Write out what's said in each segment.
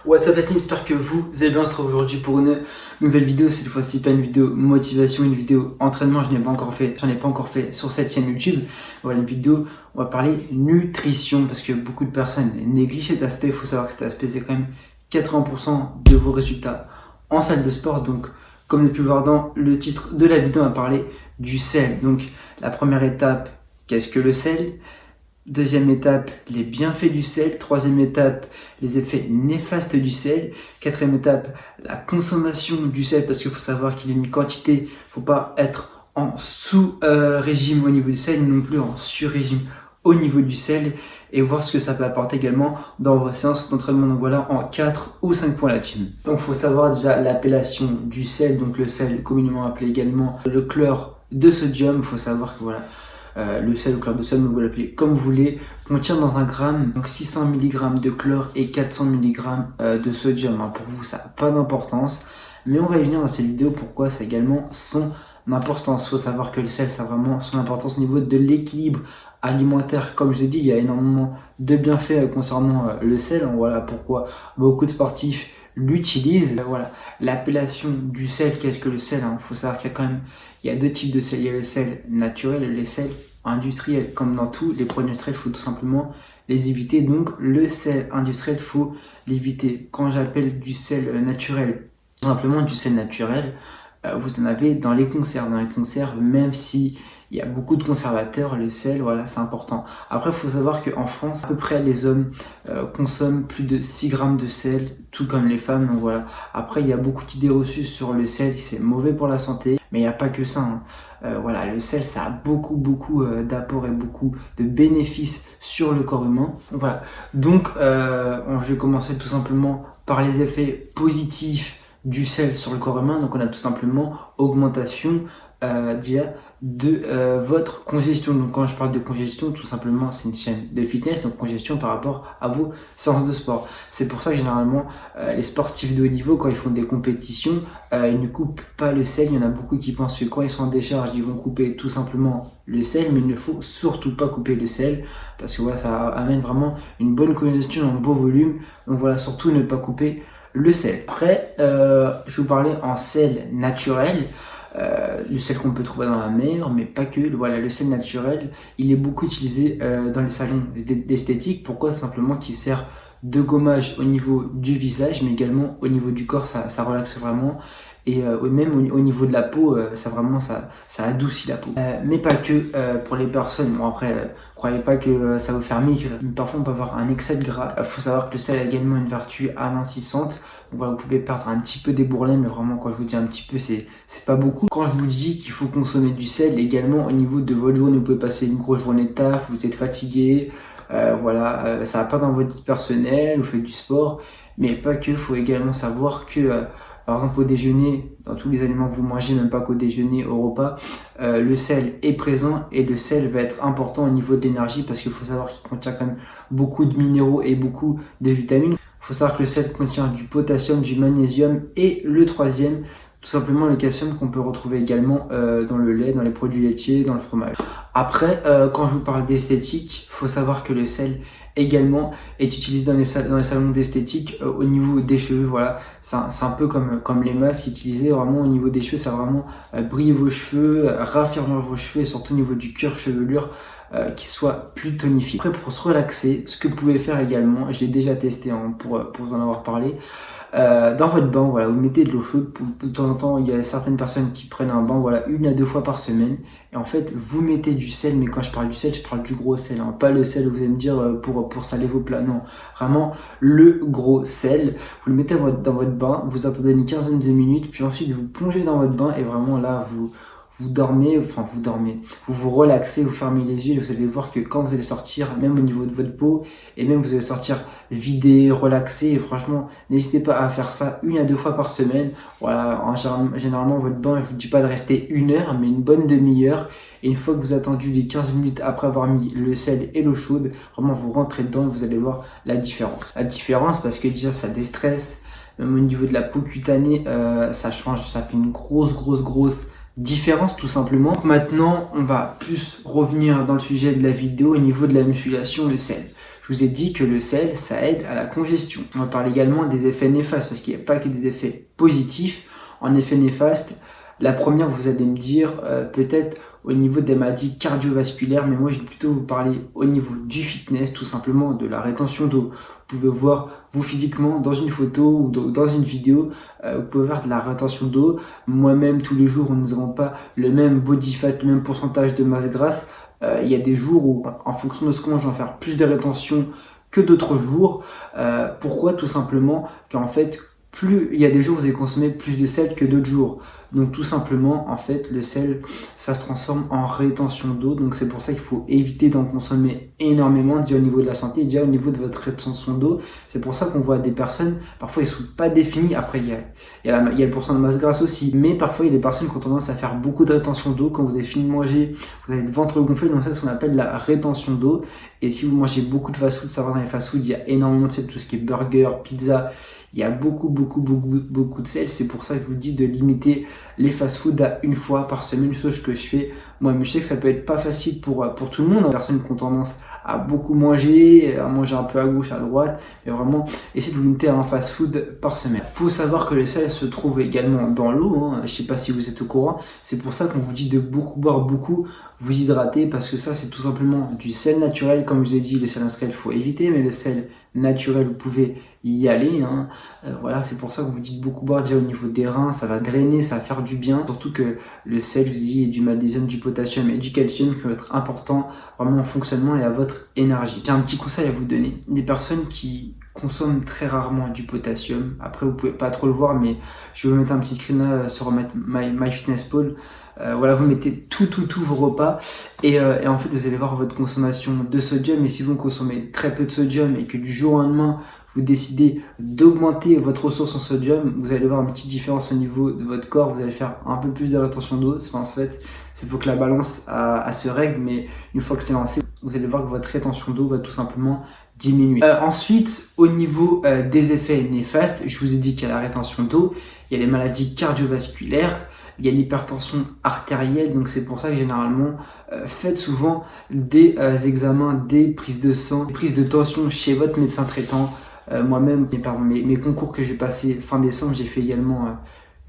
What's up les amis, j'espère que vous allez bien. On se retrouve aujourd'hui pour une nouvelle vidéo. Cette fois-ci pas une vidéo motivation, une vidéo entraînement. J'en ai pas encore fait sur cette chaîne YouTube. Voilà une vidéo, on va parler nutrition parce que beaucoup de personnes négligent cet aspect. Il faut savoir que cet aspect c'est quand même 80% de vos résultats en salle de sport. Donc comme vous avez pu le voir dans le titre de la vidéo, on va parler du sel. Donc la première étape, qu'est-ce que le sel? Deuxième étape, les bienfaits du sel. Troisième étape, les effets néfastes du sel. Quatrième étape, la consommation du sel, parce qu'il faut savoir qu'il y a une quantité, il ne faut pas être en sous-régime au niveau du sel, non plus en sur-régime au niveau du sel, et voir ce que ça peut apporter également dans vos séances d'entraînement. Donc voilà, en 4 ou 5 points la team. Donc il faut savoir déjà l'appellation du sel, donc le sel communément appelé également le chlore de sodium. Il faut savoir que voilà, le sel ou chlore de sodium, vous l'appelez comme vous voulez, contient dans un gramme donc 600 mg de chlore et 400 mg de sodium. Pour vous, ça n'a pas d'importance, mais on va y venir dans cette vidéo pourquoi ça a également son importance. Il faut savoir que le sel, ça a vraiment son importance au niveau de l'équilibre alimentaire. Comme je vous ai dit, il y a énormément de bienfaits concernant le sel. Voilà pourquoi beaucoup de sportifs l'utilisent. Voilà, l'appellation du sel, qu'est-ce que le sel? Il faut savoir qu'il y a quand même deux types de sel. Il y a le sel naturel et le sel industriel. Comme dans tout, les produits industriels, il faut tout simplement les éviter. Donc le sel industriel, il faut l'éviter. Quand j'appelle du sel naturel, tout simplement du sel naturel, vous en avez dans les conserves. Dans les conserves, même si il y a beaucoup de conservateurs, le sel, voilà, c'est important. Après, il faut savoir qu'en France, à peu près les hommes consomment plus de 6 grammes de sel, tout comme les femmes. Donc voilà. Après, il y a beaucoup d'idées reçues sur le sel, c'est mauvais pour la santé, mais il n'y a pas que ça. Voilà, le sel, ça a beaucoup d'apports et beaucoup de bénéfices sur le corps humain. Voilà. Donc, je vais commencer tout simplement par les effets positifs du sel sur le corps humain. Donc on a tout simplement augmentation de votre congestion. Donc quand je parle de congestion, tout simplement c'est une chaîne de fitness, donc congestion par rapport à vos séances de sport. C'est pour ça que généralement les sportifs de haut niveau, quand ils font des compétitions, ils ne coupent pas le sel. Il y en a beaucoup qui pensent que quand ils sont en décharge, ils vont couper tout simplement le sel, mais il ne faut surtout pas couper le sel parce que voilà, ça amène vraiment une bonne congestion, un beau volume. Donc voilà, surtout ne pas couper le sel. Après, je vais vous parler en sel naturel. Le sel qu'on peut trouver dans la mer, mais pas que. Voilà, le sel naturel, il est beaucoup utilisé dans les salons d'esthétique. Pourquoi? Simplement qu'il sert de gommage au niveau du visage, mais également au niveau du corps, ça relaxe vraiment. Et même au niveau de la peau, ça adoucit la peau. Mais pas que pour les personnes. Bon après, croyez pas que ça va vous faire maigrir. Mais parfois on peut avoir un excès de gras. Faut savoir que le sel a également une vertu amincissante. Donc voilà, vous pouvez perdre un petit peu des bourrelets, mais vraiment quand je vous dis un petit peu, c'est pas beaucoup. Quand je vous dis qu'il faut consommer du sel, également au niveau de votre journée, vous pouvez passer une grosse journée de taf, vous êtes fatigué, ça va pas dans votre vie personnelle, vous faites du sport, mais pas que. Il faut également savoir que par exemple au déjeuner, dans tous les aliments que vous mangez, même pas qu'au déjeuner, au repas, le sel est présent et le sel va être important au niveau de l'énergie parce qu'il faut savoir qu'il contient quand même beaucoup de minéraux et beaucoup de vitamines. Il faut savoir que le sel contient du potassium, du magnésium et le troisième, tout simplement le calcium qu'on peut retrouver également dans le lait, dans les produits laitiers, dans le fromage. Après, quand je vous parle d'esthétique, il faut savoir que le sel également est utilisé dans les salons d'esthétique au niveau des cheveux. Voilà, c'est un peu comme les masques utilisés vraiment au niveau des cheveux. Ça va vraiment briller vos cheveux, raffermir vos cheveux et surtout au niveau du cuir chevelure qui soit plus tonifié. Après, pour se relaxer, ce que vous pouvez faire également, je l'ai déjà testé pour vous en avoir parlé, dans votre bain, voilà, vous mettez de l'eau chaude. De temps en temps, il y a certaines personnes qui prennent un bain, voilà, 1 à 2 fois par semaine. Et en fait, vous mettez du sel, mais quand je parle du sel, je parle du gros sel, hein, pas le sel, vous allez me dire, pour saler vos plats, non. Vraiment, le gros sel, vous le mettez dans votre bain, vous attendez une quinzaine de minutes, puis ensuite vous plongez dans votre bain, et vraiment là, vous dormez, vous vous relaxez, vous fermez les yeux et vous allez voir que quand vous allez sortir, même au niveau de votre peau, et même vous allez sortir vidé, relaxé, et franchement, n'hésitez pas à faire ça 1 à 2 fois par semaine. Voilà, généralement, votre bain, je vous dis pas de rester 1 heure, mais une bonne demi-heure. Et une fois que vous avez attendu les 15 minutes après avoir mis le sel et l'eau chaude, vraiment vous rentrez dedans et vous allez voir la différence. La différence parce que déjà ça déstresse, même au niveau de la peau cutanée, ça change, ça fait une grosse différence tout simplement. Maintenant, on va plus revenir dans le sujet de la vidéo au niveau de la musculation, le sel. je vous ai dit que le sel, ça aide à la congestion. On va parler également des effets néfastes, parce qu'il n'y a pas que des effets positifs. En effet néfaste, la première, vous allez me dire, peut-être au niveau des maladies cardiovasculaires, mais moi je vais plutôt vous parler au niveau du fitness, tout simplement de la rétention d'eau. Vous pouvez voir, vous physiquement, dans une photo ou dans une vidéo, vous pouvez voir de la rétention d'eau. Moi-même, tous les jours, nous n'avons pas le même body fat, le même pourcentage de masse grasse. Il y a des jours où, en fonction de ce que je vais en faire plus de rétention que d'autres jours. Pourquoi? Tout simplement qu'en fait, plus il y a des jours où vous allez consommer plus de sel que d'autres jours. Donc tout simplement, en fait, le sel, ça se transforme en rétention d'eau. Donc c'est pour ça qu'il faut éviter d'en consommer énormément, déjà au niveau de la santé, déjà au niveau de votre rétention d'eau. C'est pour ça qu'on voit des personnes, parfois ils ne sont pas définis. Après, il y a le pourcentage de masse grasse aussi. Mais parfois, il y a des personnes qui ont tendance à faire beaucoup de rétention d'eau. Quand vous avez fini de manger, vous avez le ventre gonflé. Donc ça, c'est ce qu'on appelle la rétention d'eau. Et si vous mangez beaucoup de fast-food, ça va dans les fast-food, il y a énormément de sel, tout ce qui est burger, pizza. Il y a beaucoup de sel. C'est pour ça que je vous dis de limiter les fast-food à une fois par semaine, chose que je fais moi. Mais je sais que ça peut être pas facile pour tout le monde. Les personnes qui ont tendance à beaucoup manger, à manger un peu à gauche, à droite, et vraiment essayer de vous limiter à un fast-food par semaine. Il faut savoir que le sel se trouve également dans l'eau. Je ne sais pas si vous êtes au courant. C'est pour ça qu'on vous dit de boire beaucoup, vous hydrater, parce que ça, c'est tout simplement du sel naturel. Comme je vous ai dit, le sel naturel, il faut éviter, mais le sel naturel, vous pouvez y aller. Voilà, c'est pour ça qu'on vous dit de beaucoup boire déjà au niveau des reins, ça va drainer, ça va faire du bien. Surtout que le sel, je vous dis, est du magnésium, du potassium et du calcium qui va être important vraiment en fonctionnement et à votre énergie. J'ai un petit conseil à vous donner. Des personnes qui consomment très rarement du potassium, après vous pouvez pas trop le voir, mais je vais vous mettre un petit screen là sur MyFitnessPal. Voilà, vous mettez tous vos repas et en fait vous allez voir votre consommation de sodium. Et si vous consommez très peu de sodium et que du jour au lendemain vous décidez d'augmenter votre ressource en sodium, vous allez voir une petite différence au niveau de votre corps. Vous allez faire un peu plus de rétention d'eau. En fait, il faut que la balance se règle, mais une fois que c'est lancé, vous allez voir que votre rétention d'eau va tout simplement diminuer. Ensuite, au niveau des effets néfastes, je vous ai dit qu'il y a la rétention d'eau, il y a les maladies cardiovasculaires, il y a l'hypertension artérielle. Donc c'est pour ça que généralement faites souvent des examens, des prises de sang, des prises de tension chez votre médecin traitant. Moi-même, mes concours que j'ai passé fin décembre, j'ai fait également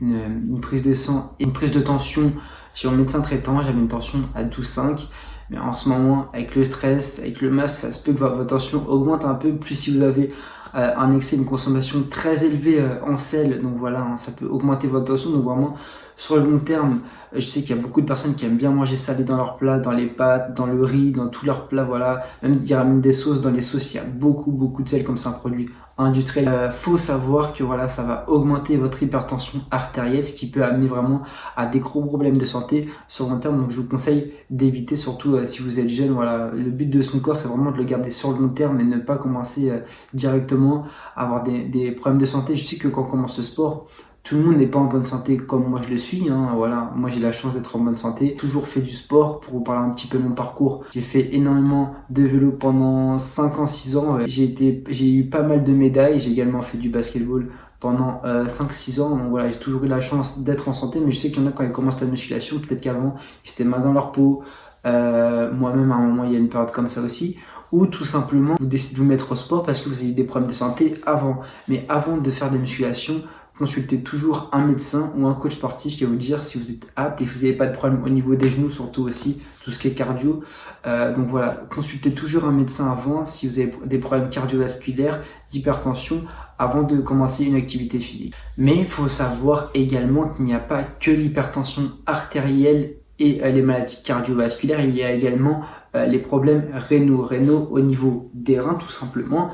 une prise de sang et une prise de tension chez mon médecin traitant. J'avais une tension à 12,5. Mais en ce moment, avec le stress, avec le masque, ça se peut que votre tension augmente un peu. Plus si vous avez un excès, une consommation très élevée en sel. Donc voilà, ça peut augmenter votre tension. Donc vraiment, sur le long terme, je sais qu'il y a beaucoup de personnes qui aiment bien manger salé dans leurs plats, dans les pâtes, dans le riz, dans tous leurs plats. Voilà, même ils ramènent des sauces. Dans les sauces, il y a beaucoup de sel, comme c'est un produit industriel. Faut savoir que voilà, ça va augmenter votre hypertension artérielle, ce qui peut amener vraiment à des gros problèmes de santé sur long terme. Donc je vous conseille d'éviter, surtout si vous êtes jeune. Voilà, le but de son corps, c'est vraiment de le garder sur le long terme et ne pas commencer directement à avoir des problèmes de santé. Je sais que quand on commence le sport, tout le monde n'est pas en bonne santé comme moi je le suis. Voilà, moi j'ai la chance d'être en bonne santé. Toujours fait du sport. Pour vous parler un petit peu de mon parcours, j'ai fait énormément de vélo pendant 5 ans, 6 ans. J'ai eu pas mal de médailles. J'ai également fait du basketball pendant 5-6 ans. Donc voilà, j'ai toujours eu la chance d'être en santé. Mais je sais qu'il y en a, quand ils commencent la musculation, peut-être qu'avant ils étaient mal dans leur peau. Moi-même à un moment, il y a une période comme ça aussi. Ou tout simplement vous décidez de vous mettre au sport parce que vous avez eu des problèmes de santé avant. Mais avant de faire des musculations, consultez toujours un médecin ou un coach sportif qui va vous dire si vous êtes apte et que vous n'avez pas de problème au niveau des genoux, surtout aussi tout ce qui est cardio. Donc voilà, consultez toujours un médecin avant si vous avez des problèmes cardiovasculaires, d'hypertension, avant de commencer une activité physique. Mais il faut savoir également qu'il n'y a pas que l'hypertension artérielle et les maladies cardiovasculaires, il y a également les problèmes rénaux au niveau des reins tout simplement.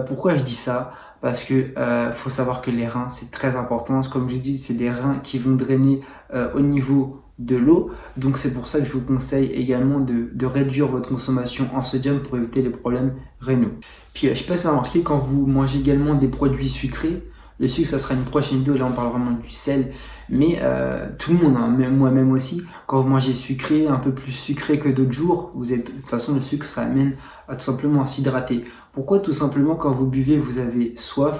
Pourquoi je dis ça ? Parce que faut savoir que les reins, c'est très important. Comme je dis, c'est des reins qui vont drainer au niveau de l'eau. Donc c'est pour ça que je vous conseille également de réduire votre consommation en sodium pour éviter les problèmes rénaux. Puis je sais pas si vous avez remarqué, quand vous mangez également des produits sucrés, le sucre, ça sera une prochaine vidéo. Là, on parle vraiment du sel. Mais tout le monde, même moi-même aussi, quand vous mangez sucré, un peu plus sucré que d'autres jours, de toute façon, le sucre, ça amène à tout simplement à s'hydrater. Pourquoi? Tout simplement, quand vous buvez, vous avez soif.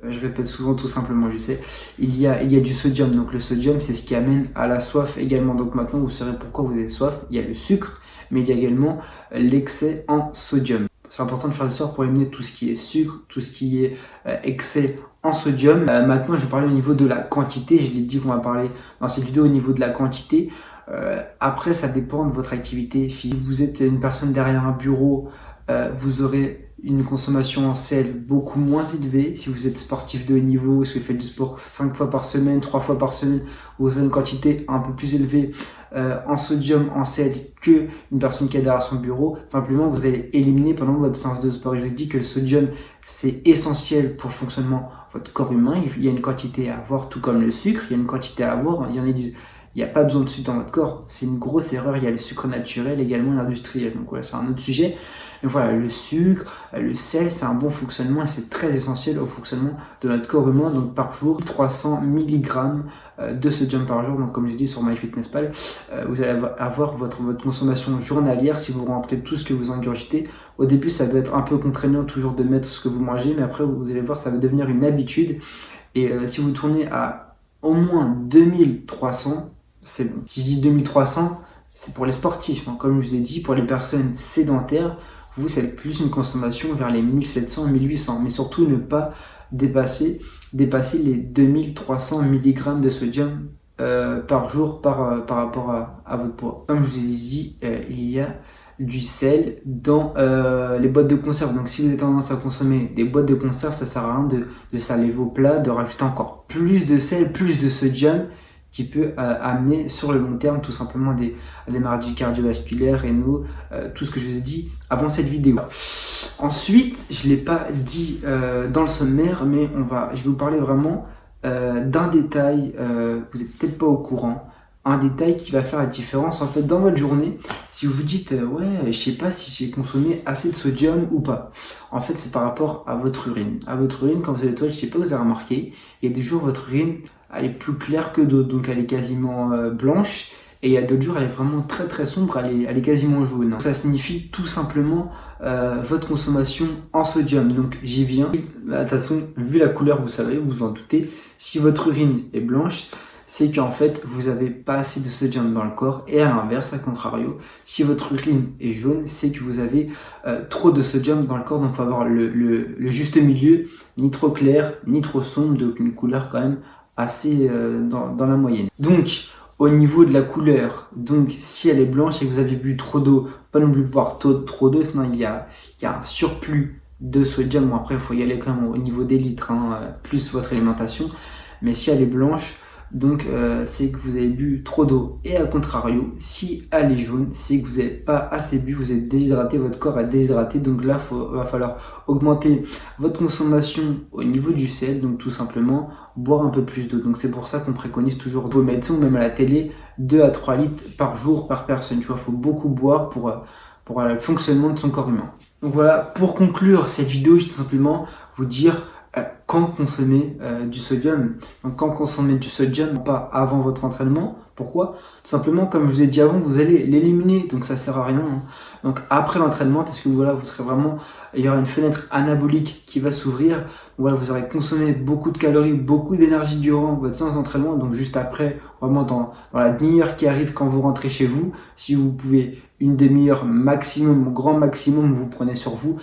Je répète souvent tout simplement, je sais, il y a du sodium. Donc le sodium, c'est ce qui amène à la soif également. Donc maintenant, vous saurez pourquoi vous avez soif. Il y a le sucre, mais il y a également l'excès en sodium. C'est important de faire des sport pour éliminer tout ce qui est sucre, tout ce qui est excès en sodium. Maintenant, je vais parler au niveau de la quantité. Je l'ai dit qu'on va parler dans cette vidéo au niveau de la quantité. Après, ça dépend de votre activité. Si vous êtes une personne derrière un bureau, vous aurez une consommation en sel beaucoup moins élevée. Si vous êtes sportif de haut niveau, si vous faites du sport 5 fois par semaine, 3 fois par semaine, vous aurez une quantité un peu plus élevée en sodium, en sel que une personne qui est derrière son bureau. Simplement, vous allez éliminer pendant votre séance de sport. Et je vous dis que le sodium, c'est essentiel pour le fonctionnement de votre corps humain. Il y a une quantité à avoir, tout comme le sucre. Il y a une quantité à avoir. Il y en a qui disent il n'y a pas besoin de sucre dans votre corps. C'est une grosse erreur. Il y a le sucre naturel également et industriel. Donc voilà, c'est un autre sujet. Mais voilà, le sucre, le sel, c'est un bon fonctionnement et c'est très essentiel au fonctionnement de notre corps humain. Donc par jour, 300 mg de sodium par jour. Donc comme je dis sur MyFitnessPal, vous allez avoir votre consommation journalière si vous rentrez tout ce que vous ingurgitez. Au début, ça doit être un peu contraignant toujours de mettre ce que vous mangez, mais après, vous allez voir, ça va devenir une habitude. Et si vous tournez à au moins 2300, c'est bon. Si je dis 2300, c'est pour les sportifs. Hein. Comme je vous ai dit, pour les personnes sédentaires, vous, c'est plus une consommation vers les 1700, 1800. Mais surtout, ne pas dépasser les 2300 mg de sodium par jour par rapport à votre poids. Comme je vous ai dit, il y a du sel dans les boîtes de conserve. Donc si vous avez tendance à consommer des boîtes de conserve, ça sert à rien de saler vos plats, de rajouter encore plus de sel, plus de sodium qui peut amener sur le long terme tout simplement des maladies cardiovasculaires, rénaux, tout ce que je vous ai dit avant cette vidéo. Ensuite, je ne l'ai pas dit dans le sommaire, mais je vais vous parler vraiment d'un détail, vous n'êtes peut-être pas au courant, un détail qui va faire la différence en fait dans votre journée. Si vous vous dites ouais, je sais pas si j'ai consommé assez de sodium ou pas. En fait, c'est par rapport à votre urine. À votre urine, quand vous allez aux toilettes, je sais pas, vous avez remarqué, il y a des jours votre urine elle est plus claire que d'autres, donc elle est quasiment blanche. Et il y a d'autres jours, elle est vraiment très très sombre, elle est quasiment jaune. Ça signifie tout simplement votre consommation en sodium. Donc j'y viens. De toute façon, vu la couleur, vous savez, vous vous en doutez, si votre urine est blanche, c'est qu'en fait, vous n'avez pas assez de sodium dans le corps. Et à l'inverse, à contrario, si votre urine est jaune, c'est que vous avez trop de sodium dans le corps. Donc il faut avoir le juste milieu, ni trop clair, ni trop sombre, donc une couleur quand même assez dans la moyenne. Donc au niveau de la couleur, donc si elle est blanche et que vous avez bu trop d'eau, pas non plus boire trop d'eau, sinon il y a un surplus de sodium. Bon, après il faut y aller quand même au niveau des litres, plus votre alimentation. Mais si elle est blanche, donc c'est que vous avez bu trop d'eau. Et à contrario, si elle est jaune, c'est que vous n'avez pas assez bu, vous êtes déshydraté, votre corps est déshydraté. Donc là, va falloir augmenter votre consommation au niveau du sel, donc tout simplement boire un peu plus d'eau. Donc c'est pour ça qu'on préconise toujours vos médecins ou même à la télé 2 à 3 litres par jour par personne. Tu vois, il faut beaucoup boire pour le fonctionnement de son corps humain. Donc voilà, pour conclure cette vidéo, je vais tout simplement vous dire quand consommer du sodium. Donc quand consommer du sodium, pas avant votre entraînement. Pourquoi? Tout simplement, comme je vous ai dit avant, vous allez l'éliminer, donc ça sert à rien. Donc après l'entraînement, parce que voilà, vous serez vraiment, il y aura une fenêtre anabolique qui va s'ouvrir. Voilà, vous aurez consommé beaucoup de calories, beaucoup d'énergie durant votre séance d'entraînement. Donc juste après, vraiment dans la demi-heure qui arrive quand vous rentrez chez vous, si vous pouvez une demi-heure maximum, grand maximum, vous prenez sur vous,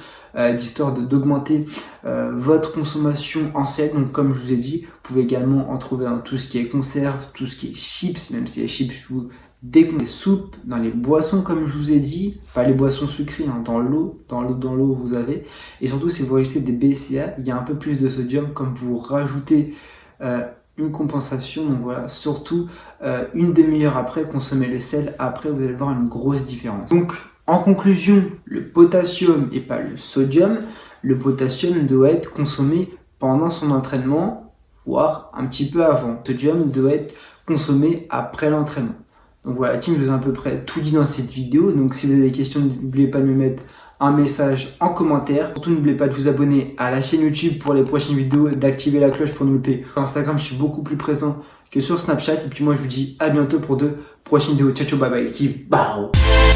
d'histoire d'augmenter votre consommation en sel. Donc comme je vous ai dit, vous pouvez également en trouver dans tout ce qui est conserve, tout ce qui est chips, même si les chips, dès qu'on les soupes, dans les boissons comme je vous ai dit, pas les boissons sucrées, dans l'eau vous avez, et surtout si vous rajoutez des BCA, il y a un peu plus de sodium, comme vous rajoutez une compensation. Donc voilà, surtout une demi-heure après, consommer le sel, après vous allez voir une grosse différence. Donc en conclusion, le potassium et pas le sodium, le potassium doit être consommé pendant son entraînement, voire un petit peu avant. Le sodium doit être consommé après l'entraînement. Donc voilà, team, je vous ai à peu près tout dit dans cette vidéo. Donc si vous avez des questions, n'oubliez pas de me mettre un message en commentaire. Surtout, n'oubliez pas de vous abonner à la chaîne YouTube pour les prochaines vidéos, d'activer la cloche pour nous louper. Sur Instagram, je suis beaucoup plus présent que sur Snapchat. Et puis moi, je vous dis à bientôt pour de prochaines vidéos. Ciao, ciao, bye bye, l'équipe. Bye.